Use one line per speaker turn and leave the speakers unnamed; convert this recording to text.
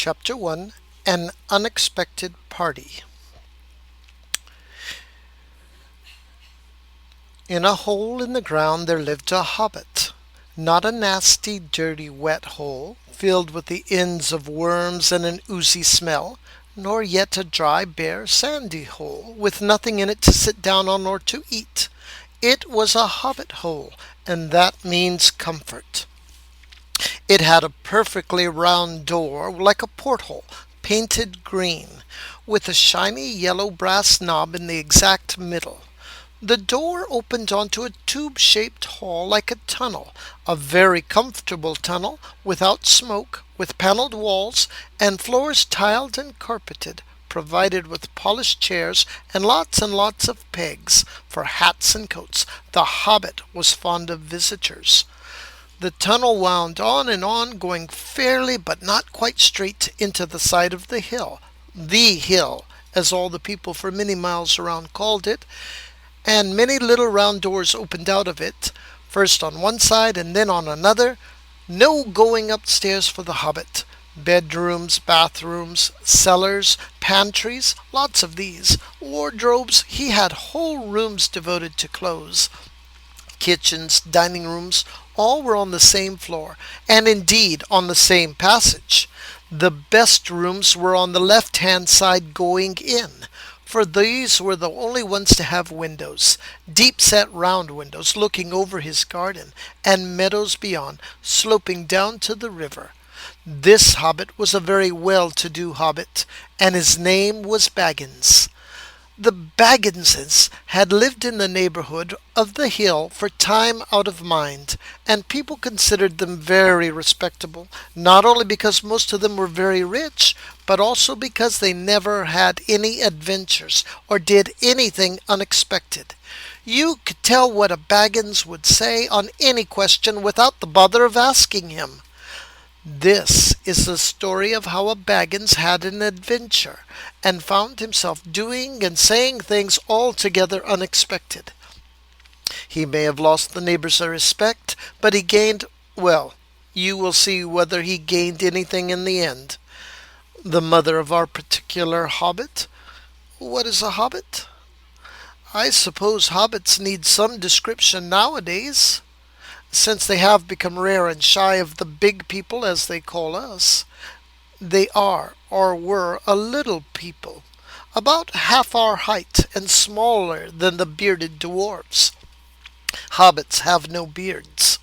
Chapter 1 An Unexpected Party. In a hole in the ground there lived a hobbit. Not a nasty, dirty, wet hole, filled with the ends of worms and an oozy smell, nor yet a dry, bare, sandy hole, with nothing in it to sit down on or to eat. It was a hobbit hole, and that means comfort. It had a perfectly round door, like a porthole, painted green, with a shiny yellow brass knob in the exact middle. The door opened onto a tube-shaped hall like a tunnel, a very comfortable tunnel, without smoke, with paneled walls, and floors tiled and carpeted, provided with polished chairs and lots of pegs for hats and coats. The hobbit was fond of visitors. The tunnel wound on and on, going fairly but not quite straight into the side of the hill, as all the people for many miles around called it, and many little round doors opened out of it, first on one side and then on another. No going upstairs for the hobbit. Bedrooms, bathrooms, cellars, pantries, lots of these. Wardrobes, he had whole rooms devoted to clothes. Kitchens, dining rooms, all were on the same floor, and indeed on the same passage. The best rooms were on the left-hand side going in, for these were the only ones to have windows, deep-set round windows looking over his garden, and meadows beyond, sloping down to the river. This hobbit was a very well-to-do hobbit, and his name was Baggins. The Bagginses had lived in the neighborhood of the hill for time out of mind, and people considered them very respectable, not only because most of them were very rich, but also because they never had any adventures or did anything unexpected. You could tell what a Baggins would say on any question without the bother of asking him. This is the story of how a Baggins had an adventure, and found himself doing and saying things altogether unexpected. He may have lost the neighbors' respect, but he gained, well, you will see whether he gained anything in the end. The mother of our particular hobbit. What is a hobbit? I suppose hobbits need some description nowadays, since they have become rare and shy of the big people, as they call us. They are, or were, a little people, about half our height and smaller than the bearded dwarfs. Hobbits have no beards.